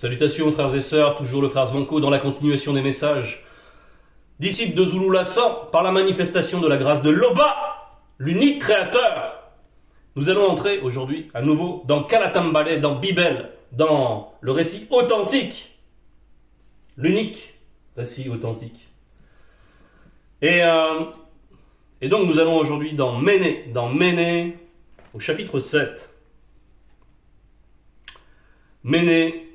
Salutations frères et sœurs, toujours le frère Zvonko dans la continuation des messages. Disciples de Zulu Lassan, par la manifestation de la grâce de Loba, l'unique créateur. Nous allons entrer aujourd'hui à nouveau dans Kalatambale, dans Bibel, dans le récit authentique. L'unique récit authentique. Et donc nous allons aujourd'hui dans Méné, au chapitre 7. Méné,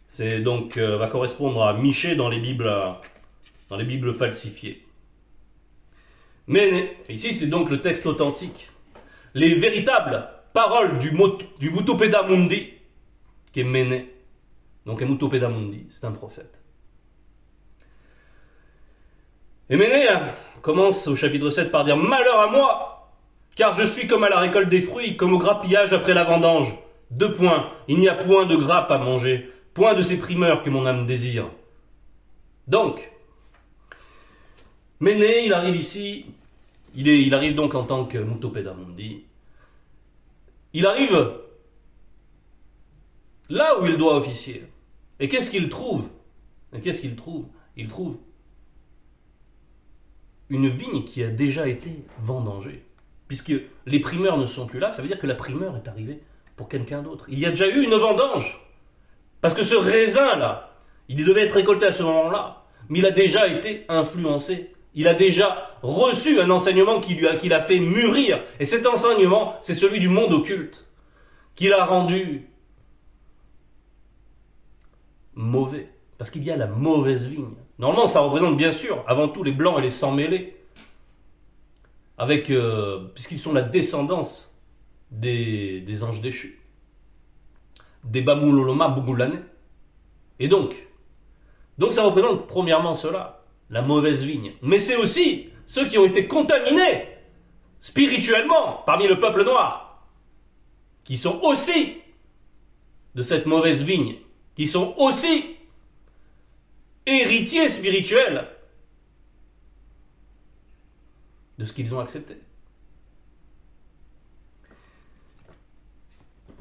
c'est donc va correspondre à Michée dans les Bibles falsifiées. Méné, ici c'est donc le texte authentique. Les véritables paroles du Mutupeda Mundi, qui est Méné. Donc Mutupeda Mundi, c'est un prophète. Et Méné commence au chapitre 7 par dire « Malheur à moi, car je suis comme à la récolte des fruits, comme au grappillage après la vendange. 2 points, il n'y a point de grappe à manger, point de ces primeurs que mon âme désire. » Donc, Méné, il arrive ici, il arrive donc en tant que Mutupeda Mundi. Il arrive là où il doit officier. Et qu'est-ce qu'il trouve? Il trouve une vigne qui a déjà été vendangée. Puisque les primeurs ne sont plus là, ça veut dire que la primeur est arrivée pour quelqu'un d'autre. Il y a déjà eu une vendange. Parce que ce raisin-là, il devait être récolté à ce moment-là, mais il a déjà été influencé. Il a déjà reçu un enseignement qui l'a fait mûrir. Et cet enseignement, c'est celui du monde occulte, qui l'a rendu mauvais. Parce qu'il y a la mauvaise vigne. Normalement, ça représente bien sûr, avant tout, les blancs et les sans mêlés. Puisqu'ils sont la descendance des anges déchus. Des Bamuloloma Bugulane. Et donc ça représente premièrement cela, la mauvaise vigne. Mais c'est aussi ceux qui ont été contaminés spirituellement parmi le peuple noir, qui sont aussi de cette mauvaise vigne, qui sont aussi héritiers spirituels de ce qu'ils ont accepté.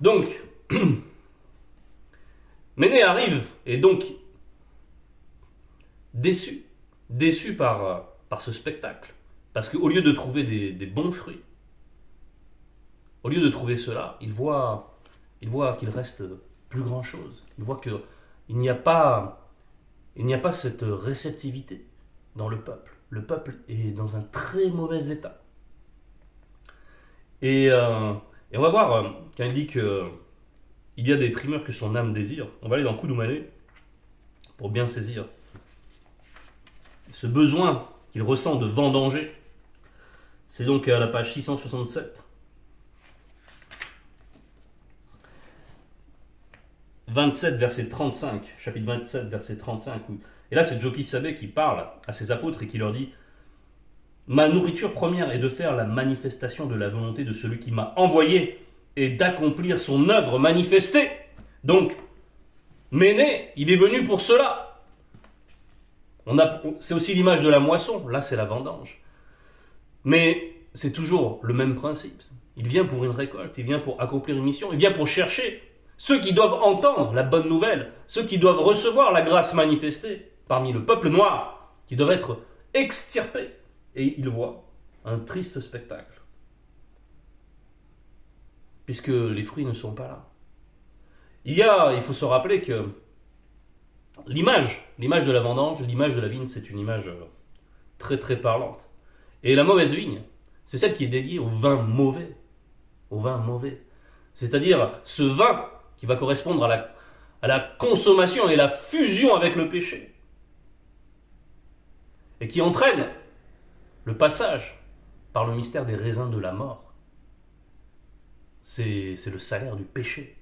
Donc, Méné arrive et donc déçu par ce spectacle, parce qu'au lieu de trouver des bons fruits, au lieu de trouver cela, il voit qu'il reste plus grand chose. Il voit qu'il n'y a pas cette réceptivité dans le peuple. Le peuple est dans un très mauvais état. Et on va voir, quand il dit qu'il y a des primeurs que son âme désire, on va aller dans Koudoumane pour bien saisir ce besoin qu'il ressent de vendanger. C'est donc à la page 667. 27, verset 35, chapitre 27, verset 35. Et là, c'est Joki Sabé qui parle à ses apôtres et qui leur dit « Ma nourriture première est de faire la manifestation de la volonté de celui qui m'a envoyé et d'accomplir son œuvre manifestée. » Donc, Méné, il est venu pour cela. C'est aussi l'image de la moisson. Là, c'est la vendange. Mais c'est toujours le même principe. Il vient pour une récolte, il vient pour accomplir une mission, il vient pour chercher ceux qui doivent entendre la bonne nouvelle, ceux qui doivent recevoir la grâce manifestée parmi le peuple noir, qui doivent être extirpés. Et il voit un triste spectacle. Puisque les fruits ne sont pas là. Il faut se rappeler que l'image de la vendange, l'image de la vigne, c'est une image très très parlante. Et la mauvaise vigne, c'est celle qui est dédiée au vin mauvais. Au vin mauvais. C'est-à-dire ce vin qui va correspondre à la consommation et la fusion avec le péché. Et qui entraîne le passage par le mystère des raisins de la mort. C'est le salaire du péché.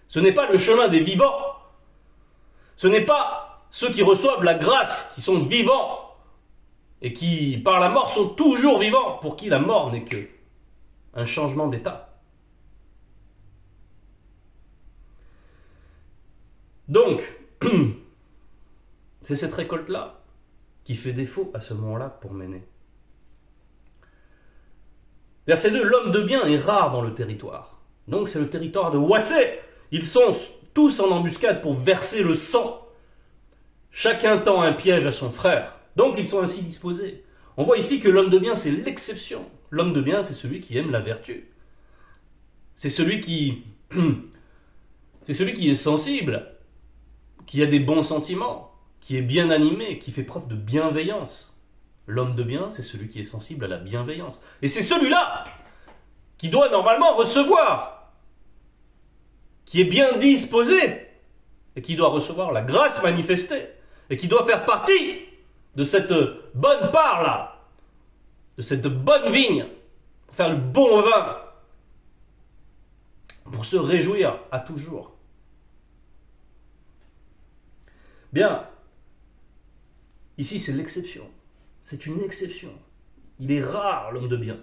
Ce n'est pas le chemin des vivants. Ce n'est pas ceux qui reçoivent la grâce, qui sont vivants, et qui, par la mort, sont toujours vivants, pour qui la mort n'est qu'un changement d'état. Donc, c'est cette récolte-là qui fait défaut à ce moment-là pour Méné. Verset 2, l'homme de bien est rare dans le territoire. Donc c'est le territoire de Wassé. Ils sont tous en embuscade pour verser le sang. Chacun tend un piège à son frère. Donc ils sont ainsi disposés. On voit ici que l'homme de bien, c'est l'exception. L'homme de bien, c'est celui qui aime la vertu. C'est celui qui est sensible, qui a des bons sentiments, qui est bien animé, qui fait preuve de bienveillance. L'homme de bien, c'est celui qui est sensible à la bienveillance. Et c'est celui-là qui doit normalement recevoir, qui est bien disposé, et qui doit recevoir la grâce manifestée, et qui doit faire partie de cette bonne part-là, de cette bonne vigne, pour faire le bon vin, pour se réjouir à toujours. Bien, ici c'est l'exception. C'est une exception. Il est rare l'homme de bien.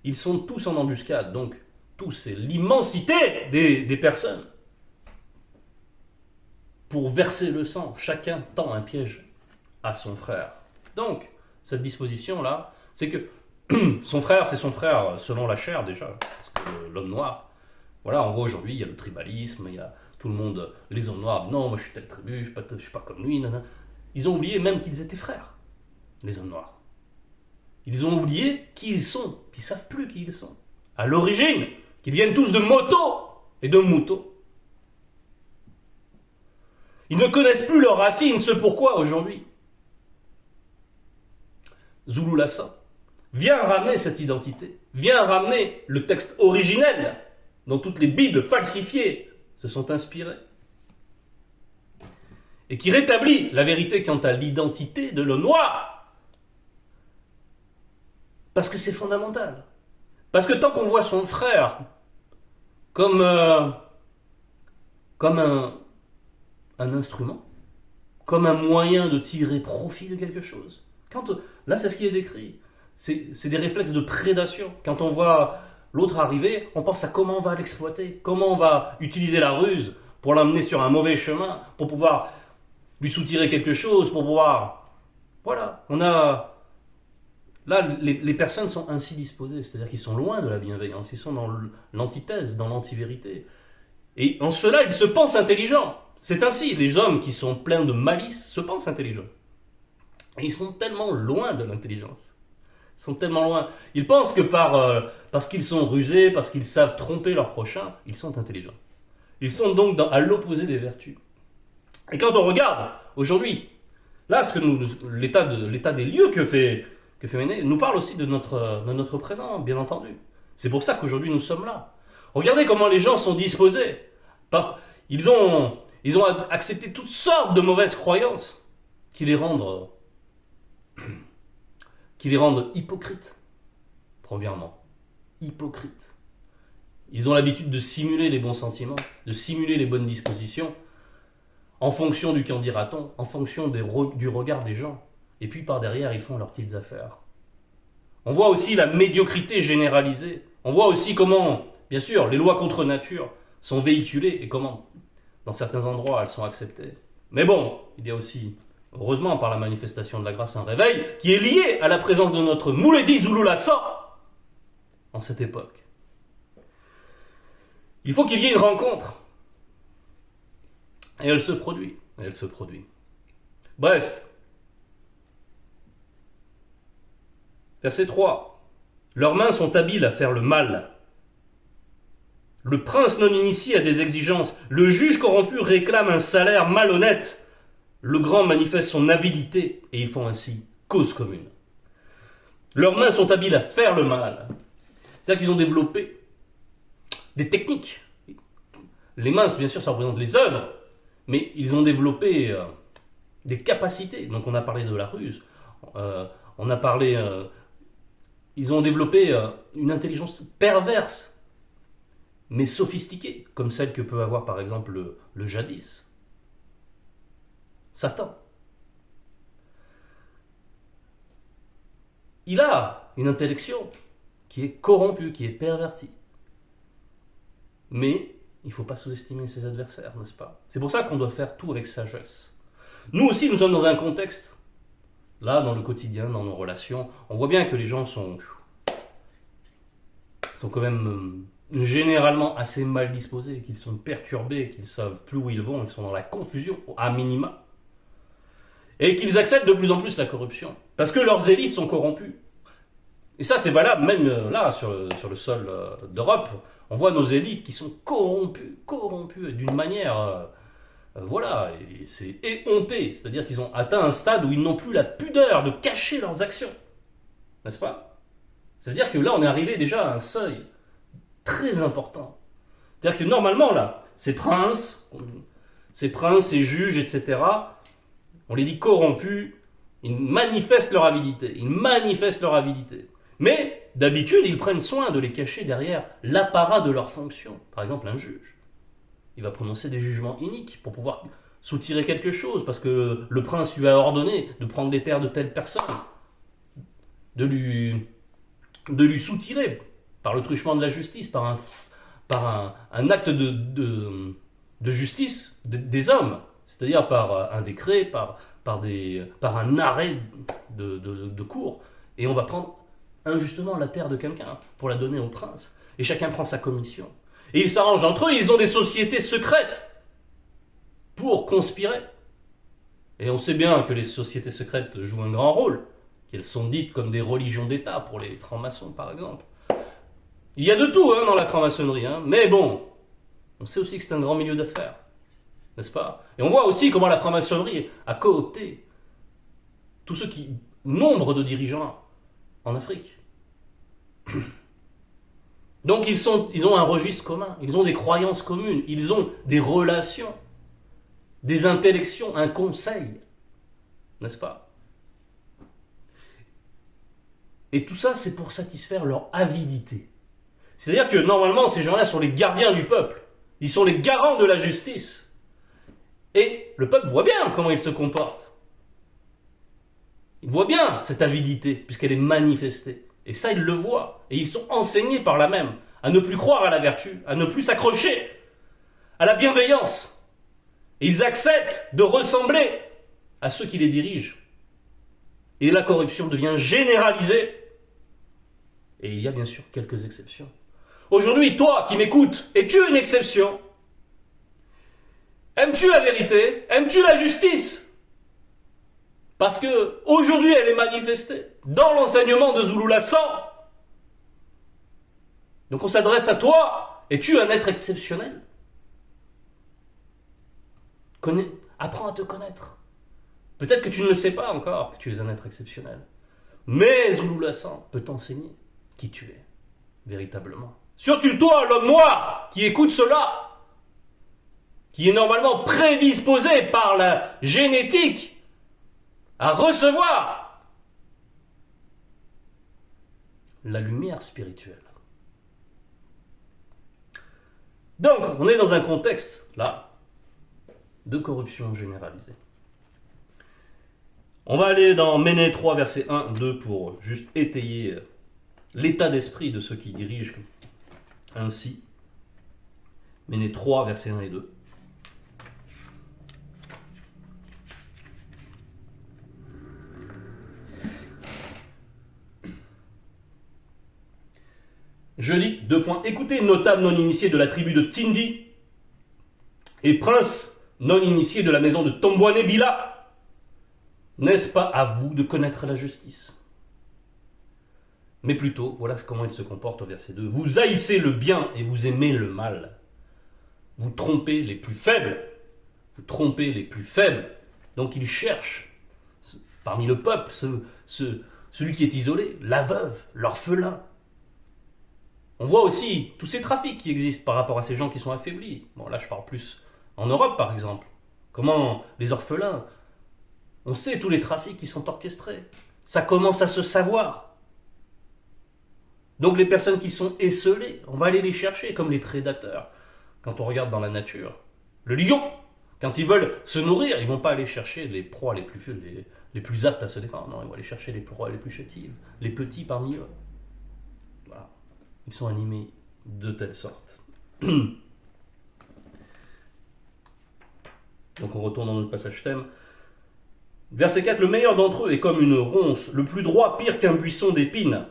Ils sont tous en embuscade, donc tous, c'est l'immensité des personnes. Pour verser le sang, chacun tend un piège à son frère. Donc, cette disposition-là, c'est que son frère, c'est son frère selon la chair déjà, parce que l'homme noir, voilà, on voit aujourd'hui, il y a le tribalisme, il y a tout le monde, les hommes noirs, non, moi je suis telle tribu, je suis pas comme lui, nanana. Ils ont oublié même qu'ils étaient frères, les hommes noirs. Ils ont oublié qui ils sont, qu'ils ne savent plus qui ils sont. À l'origine, qu'ils viennent tous de moto et de mouton. Ils ne connaissent plus leurs racines, ce pourquoi aujourd'hui Zulu Lassa vient ramener cette identité, vient ramener le texte originel dont toutes les Bibles falsifiées se sont inspirées et qui rétablit la vérité quant à l'identité de l'homme noir. Parce que c'est fondamental. Parce que tant qu'on voit son frère comme un instrument, comme un moyen de tirer profit de quelque chose, là c'est ce qui est décrit, c'est des réflexes de prédation. Quand on voit l'autre arriver, on pense à comment on va l'exploiter, comment on va utiliser la ruse pour l'amener sur un mauvais chemin, pour pouvoir lui soutirer quelque chose, pour pouvoir... Voilà, on a... Là, les personnes sont ainsi disposées, c'est-à-dire qu'ils sont loin de la bienveillance, ils sont dans l'antithèse, dans l'antivérité. Et en cela, ils se pensent intelligents. C'est ainsi, les hommes qui sont pleins de malice se pensent intelligents. Et ils sont tellement loin de l'intelligence. Ils sont tellement loin. Ils pensent que parce qu'ils sont rusés, parce qu'ils savent tromper leur prochain, ils sont intelligents. Ils sont donc à l'opposé des vertus. Et quand on regarde, aujourd'hui, là, l'état des lieux que fait Méné nous parle aussi de notre présent, bien entendu. C'est pour ça qu'aujourd'hui nous sommes là. Regardez comment les gens sont disposés. Ils ont accepté toutes sortes de mauvaises croyances qui les rendent hypocrites. Premièrement, hypocrites. Ils ont l'habitude de simuler les bons sentiments, de simuler les bonnes dispositions, en fonction du qu'en dira-t-on, en fonction du regard des gens. Et puis par derrière, ils font leurs petites affaires. On voit aussi la médiocrité généralisée. On voit aussi comment, bien sûr, les lois contre nature sont véhiculées et comment, dans certains endroits, elles sont acceptées. Mais bon, il y a aussi, heureusement, par la manifestation de la grâce, un réveil qui est lié à la présence de notre Mouledi Zulu Lassa en cette époque. Il faut qu'il y ait une rencontre. Et elle se produit. Bref. Verset 3. Leurs mains sont habiles à faire le mal. Le prince non initié a des exigences. Le juge corrompu réclame un salaire malhonnête. Le grand manifeste son avidité et ils font ainsi cause commune. Leurs mains sont habiles à faire le mal. C'est-à-dire qu'ils ont développé des techniques. Les mains, bien sûr, ça représente les œuvres, mais ils ont développé des capacités. Donc on a parlé de la ruse, ils ont développé une intelligence perverse, mais sophistiquée, comme celle que peut avoir par exemple le jadis. Satan. Il a une intellection qui est corrompue, qui est pervertie. Mais il ne faut pas sous-estimer ses adversaires, n'est-ce pas? C'est pour ça qu'on doit faire tout avec sagesse. Nous aussi, nous sommes dans un contexte, là, dans le quotidien, dans nos relations, on voit bien que les gens sont quand même généralement assez mal disposés, qu'ils sont perturbés, qu'ils savent plus où ils vont, ils sont dans la confusion, à minima, et qu'ils acceptent de plus en plus la corruption, parce que leurs élites sont corrompues. Et ça, c'est valable même là, sur le sol d'Europe. On voit nos élites qui sont corrompues d'une manière, voilà, et c'est éhonté. C'est-à-dire qu'ils ont atteint un stade où ils n'ont plus la pudeur de cacher leurs actions. N'est-ce pas? C'est-à-dire que là, on est arrivé déjà à un seuil très important. C'est-à-dire que normalement, là, ces princes, ces juges, etc., on les dit corrompus, ils manifestent leur avidité. Mais, d'habitude, ils prennent soin de les cacher derrière l'apparat de leur fonction. Par exemple, un juge. Il va prononcer des jugements iniques pour pouvoir soutirer quelque chose, parce que le prince lui a ordonné de prendre les terres de telle personne, de lui soutirer par le truchement de la justice, par un acte de justice des hommes, c'est-à-dire par un décret, par un arrêt de cour. Et on va prendre injustement la terre de quelqu'un pour la donner au prince. Et chacun prend sa commission. Et ils s'arrangent entre eux, ils ont des sociétés secrètes pour conspirer. Et on sait bien que les sociétés secrètes jouent un grand rôle, qu'elles sont dites comme des religions d'État pour les francs-maçons par exemple. Il y a de tout dans la franc-maçonnerie, mais bon, on sait aussi que c'est un grand milieu d'affaires, n'est-ce pas? Et on voit aussi comment la franc-maçonnerie a coopté nombre de dirigeants en Afrique. Donc ils ont un registre commun, ils ont des croyances communes, ils ont des relations, des intellections, un conseil, n'est-ce pas? Et tout ça, c'est pour satisfaire leur avidité. C'est-à-dire que normalement, ces gens-là sont les gardiens du peuple, ils sont les garants de la justice. Et le peuple voit bien comment il se comporte. Il voit bien cette avidité, puisqu'elle est manifestée. Et ça, ils le voient. Et ils sont enseignés par là même à ne plus croire à la vertu, à ne plus s'accrocher à la bienveillance. Et ils acceptent de ressembler à ceux qui les dirigent. Et la corruption devient généralisée. Et il y a bien sûr quelques exceptions. Aujourd'hui, toi qui m'écoutes, es-tu une exception? Aimes-tu la vérité? Aimes-tu la justice? Parce que aujourd'hui, elle est manifestée dans l'enseignement de Zulu Lassan. Donc on s'adresse à toi. Es-tu un être exceptionnel? Apprends à te connaître. Peut-être que tu ne le sais pas encore que tu es un être exceptionnel. Mais Zulu Lassan peut t'enseigner qui tu es, véritablement. Surtout toi, l'homme noir, qui écoute cela, qui est normalement prédisposé par la génétique à recevoir la lumière spirituelle. Donc, on est dans un contexte, là, de corruption généralisée. On va aller dans Méné 3, verset 1, 2, pour juste étayer l'état d'esprit de ceux qui dirigent ainsi. Méné 3, verset 1 et 2. Je lis, 2 points. Écoutez, notables non initiés de la tribu de Tindi et princes non initiés de la maison de Tombouane Bila, n'est-ce pas à vous de connaître la justice? Mais plutôt, voilà comment il se comporte au verset 2. Vous haïssez le bien et vous aimez le mal. Vous trompez les plus faibles. Donc il cherche parmi le peuple celui qui est isolé, la veuve, l'orphelin. On voit aussi tous ces trafics qui existent par rapport à ces gens qui sont affaiblis. Bon, là je parle plus en Europe par exemple. Comment les orphelins, on sait tous les trafics qui sont orchestrés. Ça commence à se savoir. Donc les personnes qui sont esseulées, on va aller les chercher comme les prédateurs. Quand on regarde dans la nature, le lion, quand ils veulent se nourrir, ils ne vont pas aller chercher les proies les plus aptes à se défendre. Non, ils vont aller chercher les proies les plus chétives, les petits parmi eux. Voilà. Ils sont animés de telle sorte. Donc on retourne dans notre passage thème. Verset 4, le meilleur d'entre eux est comme une ronce, le plus droit pire qu'un buisson d'épines.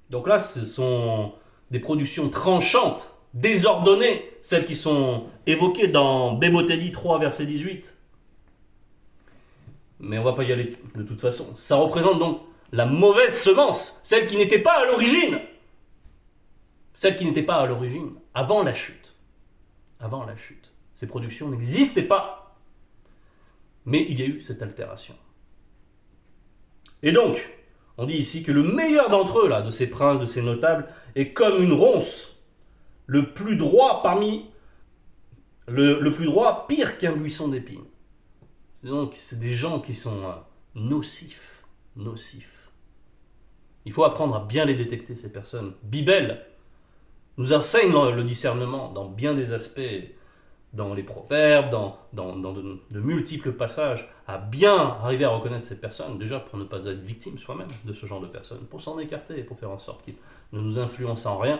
Donc là, ce sont des productions tranchantes, désordonnées, celles qui sont évoquées dans Bémothédie 3, verset 18. Mais on va pas y aller de toute façon. Ça représente donc la mauvaise semence, celle qui n'était pas à l'origine. Celle qui n'était pas à l'origine, avant la chute. Avant la chute. Ces productions n'existaient pas. Mais il y a eu cette altération. Et donc, on dit ici que le meilleur d'entre eux, là, de ces princes, de ces notables, est comme une ronce, le plus droit parmi, le plus droit, pire qu'un buisson d'épines. Donc, c'est des gens qui sont nocifs. Il faut apprendre à bien les détecter, ces personnes. Bibel nous enseigne le discernement dans bien des aspects, dans les proverbes, dans de multiples passages, à bien arriver à reconnaître ces personnes, déjà pour ne pas être victime soi-même de ce genre de personnes, pour s'en écarter, pour faire en sorte qu'ils ne nous influencent en rien.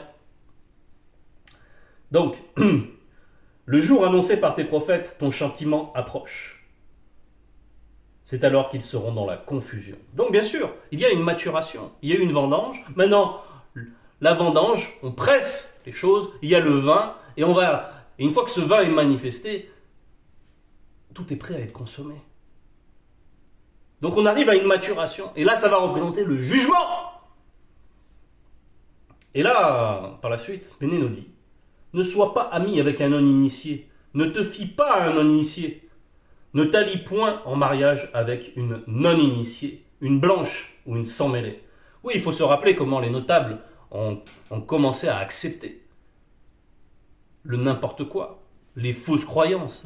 Donc, le jour annoncé par tes prophètes, ton châtiment approche. C'est alors qu'ils seront dans la confusion. Donc bien sûr, il y a une maturation, il y a une vendange. Maintenant, la vendange, on presse les choses, il y a le vin, et une fois que ce vin est manifesté, tout est prêt à être consommé. Donc on arrive à une maturation, et là ça va représenter le jugement. Et là, par la suite, Péné nous dit, ne sois pas ami avec un non-initié, ne te fie pas à un non-initié, ne t'allie point en mariage avec une non-initiée, une blanche ou une sans-mêlée. Oui, il faut se rappeler comment les notables ont commencé à accepter le n'importe quoi, les fausses croyances,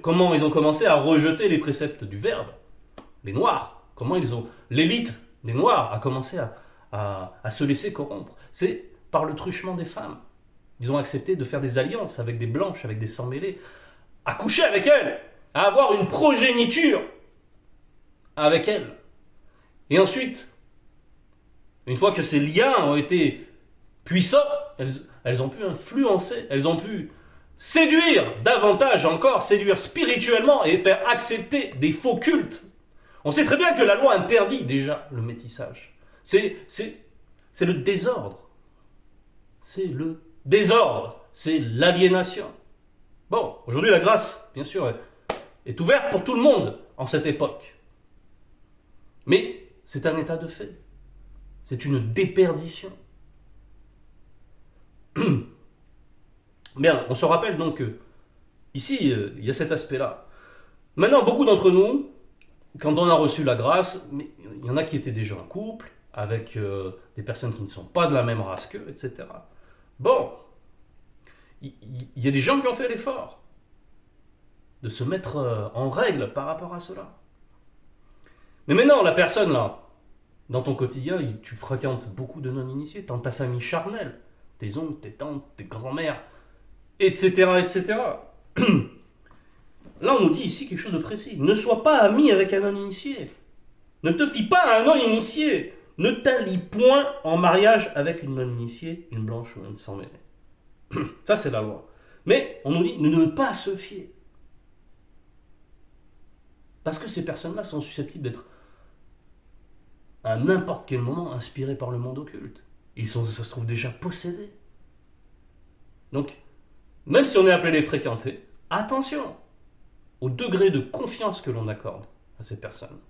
comment ils ont commencé à rejeter les préceptes du Verbe, les Noirs, l'élite des Noirs a commencé à se laisser corrompre. C'est par le truchement des femmes. Ils ont accepté de faire des alliances avec des blanches, avec des sans-mêlés, à coucher avec elles, à avoir une progéniture avec elles. Et ensuite, une fois que ces liens ont été puissants, elles ont pu influencer, elles ont pu séduire davantage encore, séduire spirituellement et faire accepter des faux cultes. On sait très bien que la loi interdit déjà le métissage. C'est le désordre. C'est le désordre. C'est l'aliénation. Bon, aujourd'hui la grâce, bien sûr, est ouverte pour tout le monde en cette époque. Mais c'est un état de fait. C'est une déperdition. Bien, on se rappelle donc que ici, il y a cet aspect-là. Maintenant, beaucoup d'entre nous, quand on a reçu la grâce, mais il y en a qui étaient déjà en couple, avec des personnes qui ne sont pas de la même race qu'eux, etc. Bon, il y a des gens qui ont fait l'effort de se mettre en règle par rapport à cela. Mais maintenant, la personne là, dans ton quotidien, tu fréquentes beaucoup de non-initiés, dans ta famille charnelle, tes oncles, tes tantes, tes grands-mères, etc., etc. Là, on nous dit ici quelque chose de précis. Ne sois pas ami avec un non-initié. Ne te fie pas à un non-initié. Ne t'allie point en mariage avec une non-initiée, une blanche ou une sans-mêlée. Ça, c'est la loi. Mais on nous dit de ne pas se fier. Parce que ces personnes-là sont susceptibles d'être à n'importe quel moment inspirés par le monde occulte. Ça se trouve déjà possédés. Donc, même si on est appelé les fréquenter, attention au degré de confiance que l'on accorde à ces personnes.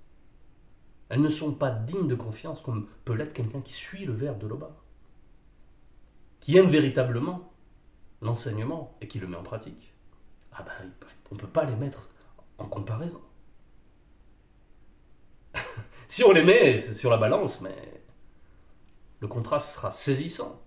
Elles ne sont pas dignes de confiance comme peut l'être quelqu'un qui suit le verbe de l'Oba, qui aime véritablement l'enseignement et qui le met en pratique. Ah ben, on ne peut pas les mettre en comparaison. Si on les met sur la balance, mais le contraste sera saisissant.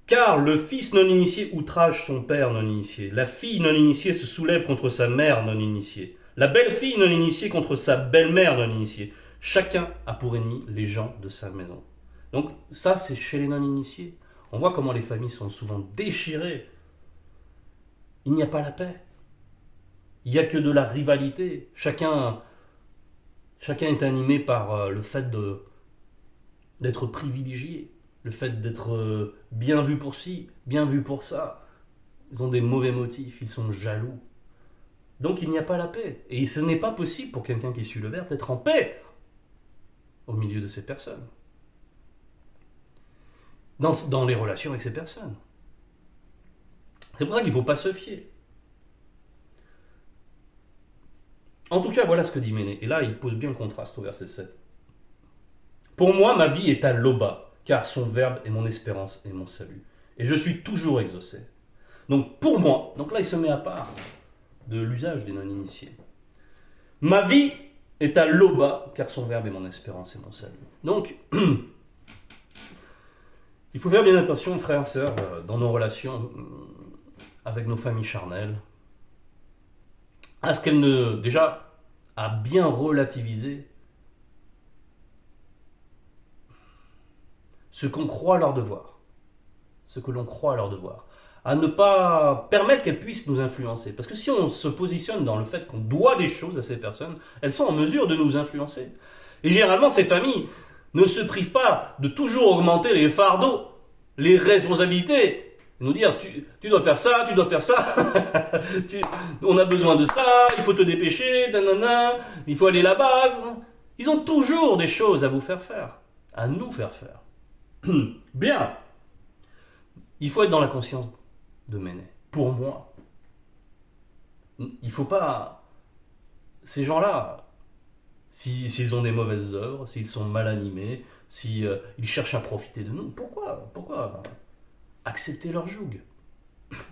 Car le fils non-initié outrage son père non-initié. La fille non-initiée se soulève contre sa mère non-initiée. La belle-fille non-initiée contre sa belle-mère non-initiée. Chacun a pour ennemi les gens de sa maison. Donc ça, c'est chez les non-initiés. On voit comment les familles sont souvent déchirées. Il n'y a pas la paix. Il n'y a que de la rivalité. Chacun est animé par le fait d'être privilégié, le fait d'être bien vu pour ci, bien vu pour ça. Ils ont des mauvais motifs, ils sont jaloux. Donc il n'y a pas la paix. Et ce n'est pas possible pour quelqu'un qui suit le verbe d'être en paix au milieu de ces personnes. dans les relations avec ces personnes. C'est pour ça qu'il ne faut pas se fier. En tout cas, voilà ce que dit Méné. Et là, il pose bien le contraste au verset 7. Pour moi, ma vie est à Loba, car son verbe est mon espérance et mon salut. Et je suis toujours exaucé. Donc pour moi, donc là il se met à part de l'usage des non-initiés. Ma vie est à Loba, car son verbe est mon espérance et mon salut. Donc, il faut faire bien attention, frères et sœurs, dans nos relations avec nos familles charnelles, à ce qu'elles ne, déjà, à bien relativiser ce qu'on croit leur devoir, ce que l'on croit leur devoir, à ne pas permettre qu'elles puissent nous influencer. Parce que si on se positionne dans le fait qu'on doit des choses à ces personnes, elles sont en mesure de nous influencer. Et généralement, ces familles ne se privent pas de toujours augmenter les fardeaux, les responsabilités, nous dire tu dois faire ça, tu dois faire ça, on a besoin de ça, il faut te dépêcher, nanana, il faut aller là-bas. Ils ont toujours des choses à vous faire faire, à nous faire faire. Bien, il faut être dans la conscience de Méné. Pour moi, il ne faut pas... Ces gens-là, s'ils ont des mauvaises œuvres, s'ils sont mal animés, s'ils cherchent à profiter de nous, pourquoi accepter leur joug,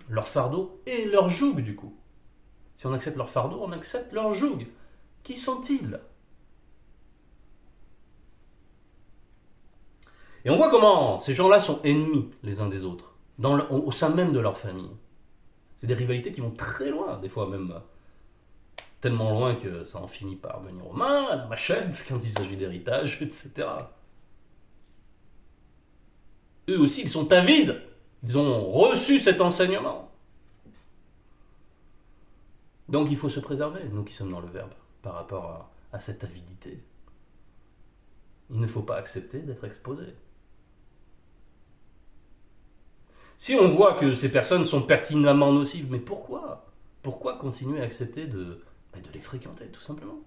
leur fardeau et leur joug du coup. Si on accepte leur fardeau, on accepte leur joug. Qui sont-ils? Et on voit comment ces gens-là sont ennemis les uns des autres, au sein même de leur famille. C'est des rivalités qui vont très loin, des fois même tellement loin que ça en finit par venir aux mains, à la machette, quand il s'agit d'héritage, etc. Eux aussi, ils sont avides. Ils ont reçu cet enseignement. Donc il faut se préserver, nous qui sommes dans le Verbe, par rapport à cette avidité. Il ne faut pas accepter d'être exposé. Si on voit que ces personnes sont pertinemment nocives, mais pourquoi? Pourquoi continuer à accepter de les fréquenter, tout simplement?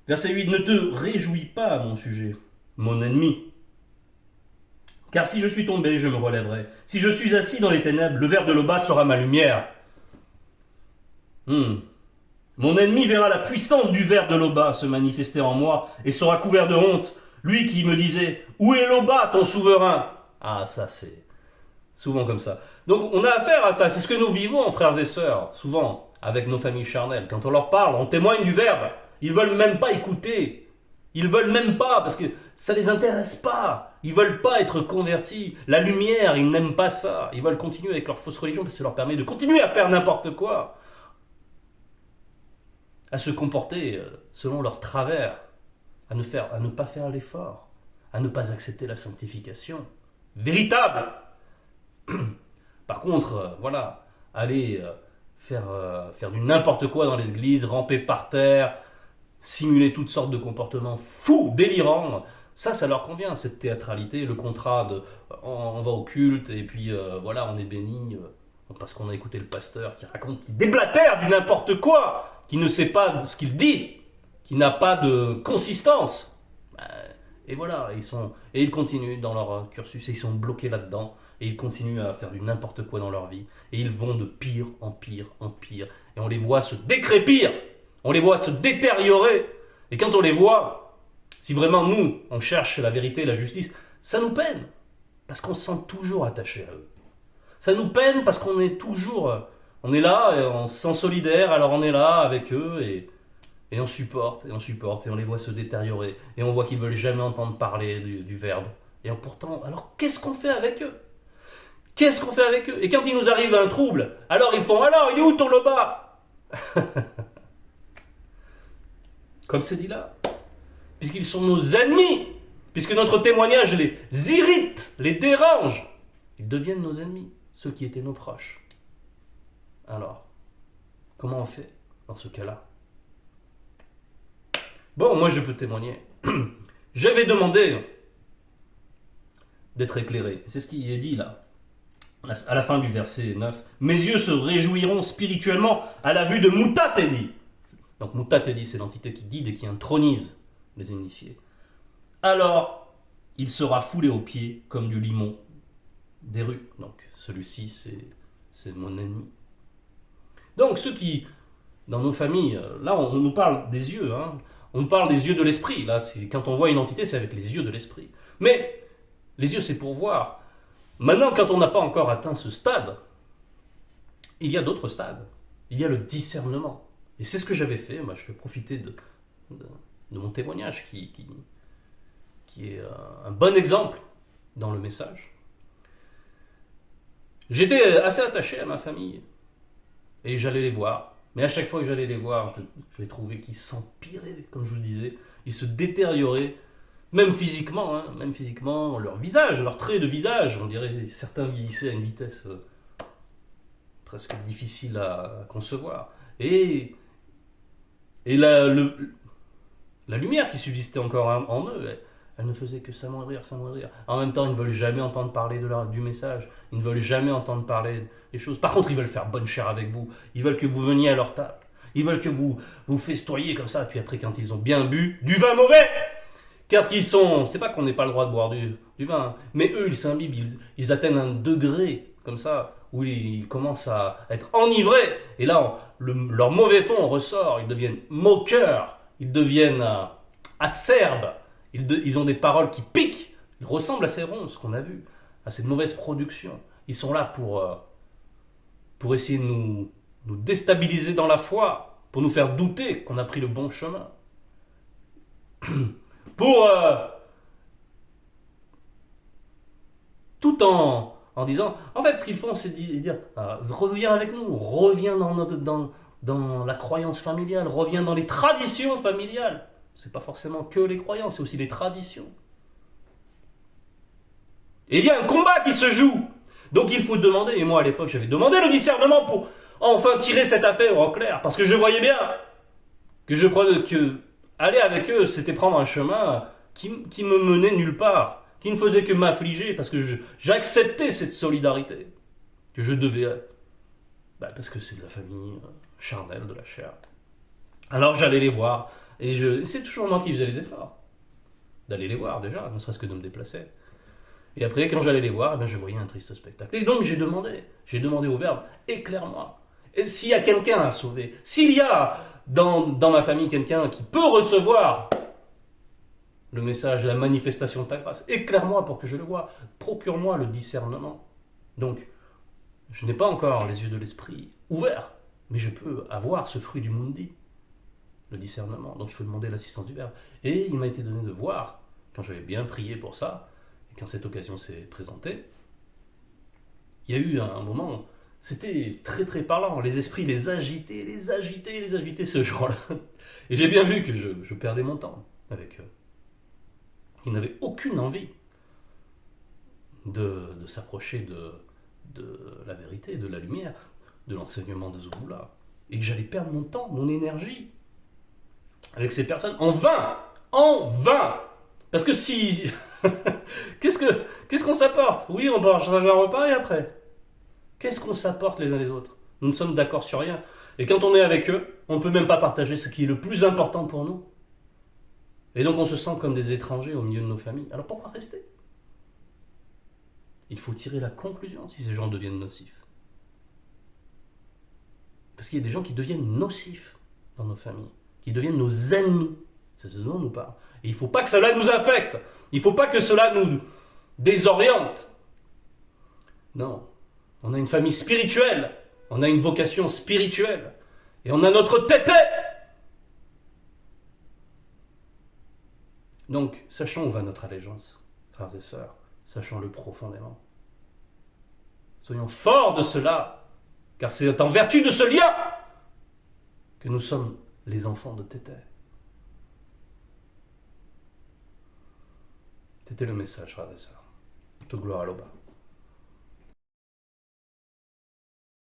Verset 8, ne te réjouis pas à mon sujet, mon ennemi. Car si je suis tombé, je me relèverai. Si je suis assis dans les ténèbres, le verbe de Loba sera ma lumière. Mon ennemi verra la puissance du verbe de Loba se manifester en moi et sera couvert de honte. Lui qui me disait « Où est Loba, ton souverain ?» Ah, ça c'est souvent comme ça. Donc on a affaire à ça, c'est ce que nous vivons, frères et sœurs, souvent, avec nos familles charnelles. Quand on leur parle, on témoigne du verbe. Ils veulent même pas écouter. Ils veulent même pas, parce que ça les intéresse pas. Ils veulent pas être convertis. La lumière, ils n'aiment pas ça. Ils veulent continuer avec leur fausse religion, parce que ça leur permet de continuer à faire n'importe quoi. À se comporter selon leur travers. À ne pas faire l'effort. À ne pas accepter la sanctification véritable. Par contre, aller faire du n'importe quoi dans l'église, ramper par terre, simuler toutes sortes de comportements fous, délirants, ça leur convient, cette théâtralité, le contrat de on va au culte et puis on est béni parce qu'on a écouté le pasteur qui raconte, qui déblatère du n'importe quoi, qui ne sait pas ce qu'il dit, qui n'a pas de consistance. Et voilà, ils continuent dans leur cursus et ils sont bloqués là-dedans et ils continuent à faire du n'importe quoi dans leur vie et ils vont de pire en pire en pire et on les voit se décrépir. On les voit se détériorer. Et quand on les voit, si vraiment nous, on cherche la vérité, la justice, ça nous peine. Parce qu'on se sent toujours attaché à eux. Ça nous peine parce qu'on est toujours... On est là, et on se sent solidaire, alors on est là avec eux, et on supporte, et on les voit se détériorer. Et on voit qu'ils ne veulent jamais entendre parler du Verbe. Et pourtant, alors qu'est-ce qu'on fait avec eux? Qu'est-ce qu'on fait avec eux? Et quand il nous arrive un trouble, alors ils font « Alors, il est où ton Loba ?» Comme c'est dit là, puisqu'ils sont nos ennemis, puisque notre témoignage les irrite, les dérange, ils deviennent nos ennemis, ceux qui étaient nos proches. Alors, comment on fait dans ce cas-là? Bon, moi je peux témoigner. J'avais demandé d'être éclairé. C'est ce qui est dit là, à la fin du verset 9. Mes yeux se réjouiront spirituellement à la vue de Moutatedi. Donc Moutatedi, c'est l'entité qui guide et qui intronise les initiés. Alors, il sera foulé aux pieds comme du limon des rues. Donc celui-ci, c'est mon ennemi. Donc ceux qui, dans nos familles, là on nous parle des yeux, hein, on nous parle des yeux de l'esprit. Là, quand on voit une entité, c'est avec les yeux de l'esprit. Mais les yeux, c'est pour voir. Maintenant, quand on n'a pas encore atteint ce stade, il y a d'autres stades. Il y a le discernement. Et c'est ce que j'avais fait. Moi, je vais profiter de mon témoignage qui est un bon exemple dans le message. J'étais assez attaché à ma famille. Et j'allais les voir. Mais à chaque fois que j'allais les voir, je les trouvais qu'ils s'empiraient, comme je vous le disais. Ils se détérioraient, même physiquement, leur visage, leurs traits de visage. On dirait que certains vieillissaient à une vitesse presque difficile à concevoir. Et la lumière qui subsistait encore en eux, elle ne faisait que s'amoindrir. En même temps, ils ne veulent jamais entendre parler du message. Ils ne veulent jamais entendre parler des choses. Par contre, ils veulent faire bonne chère avec vous. Ils veulent que vous veniez à leur table. Ils veulent que vous festoyiez comme ça. Et puis après, quand ils ont bien bu, du vin mauvais. Car c'est pas qu'on n'ait pas le droit de boire du vin, mais eux, ils s'imbibent. Ils atteignent un degré comme ça où ils commencent à être enivrés. Et là, leur mauvais fond ressort. Ils deviennent moqueurs. Ils deviennent acerbes. Ils ont des paroles qui piquent. Ils ressemblent à ces ronces qu'on a vues, à cette mauvaise production. Ils sont là pour essayer de nous déstabiliser dans la foi, pour nous faire douter qu'on a pris le bon chemin. Tout en disant, en fait, ce qu'ils font, c'est dire, reviens avec nous, reviens dans la croyance familiale, reviens dans les traditions familiales. C'est pas forcément que les croyances, c'est aussi les traditions. Et il y a un combat qui se joue. Donc il faut demander, et moi à l'époque j'avais demandé le discernement pour enfin tirer cette affaire au clair, parce que je voyais bien que aller avec eux, c'était prendre un chemin qui me menait nulle part, qui ne faisait que m'affliger, parce que j'acceptais cette solidarité que je devais, parce que c'est de la famille charnelle, de la chair. Alors j'allais les voir, et c'est toujours moi qui faisais les efforts d'aller les voir déjà, ne serait-ce que de me déplacer. Et après, quand j'allais les voir, je voyais un triste spectacle. Et donc j'ai demandé au Verbe, éclaire-moi. Et s'il y a quelqu'un à sauver, s'il y a dans ma famille quelqu'un qui peut recevoir le message, la manifestation de ta grâce, éclaire-moi pour que je le voie, procure-moi le discernement. Donc, je n'ai pas encore les yeux de l'esprit ouverts, mais je peux avoir ce fruit du mundi, le discernement. Donc il faut demander l'assistance du Verbe. Et il m'a été donné de voir, quand j'avais bien prié pour ça, et quand cette occasion s'est présentée, il y a eu un moment, c'était très très parlant, les esprits les agitaient ce jour-là. Et j'ai bien vu que je perdais mon temps avec eux. Ils n'avaient aucune envie de s'approcher de la vérité, de la lumière, de l'enseignement de Zulula. Et que j'allais perdre mon temps, mon énergie avec ces personnes en vain. Parce que si... Qu'est-ce qu'on s'apporte? Oui, on va changer un repas et après. Qu'est-ce qu'on s'apporte les uns les autres? Nous ne sommes d'accord sur rien. Et quand on est avec eux, on ne peut même pas partager ce qui est le plus important pour nous. Et donc on se sent comme des étrangers au milieu de nos familles. Alors pourquoi rester? Il faut tirer la conclusion si ces gens deviennent nocifs. Parce qu'il y a des gens qui deviennent nocifs dans nos familles, qui deviennent nos ennemis. C'est ce dont on nous parle. Et il ne faut pas que cela nous affecte. Il ne faut pas que cela nous désoriente. Non. On a une famille spirituelle. On a une vocation spirituelle. Et on a notre tété. Donc, sachons où va notre allégeance, frères et sœurs. Sachons-le profondément. Soyons forts de cela. Car c'est en vertu de ce lien que nous sommes les enfants de Tété. C'était le message, frères et sœurs. Toute gloire à l'Oba.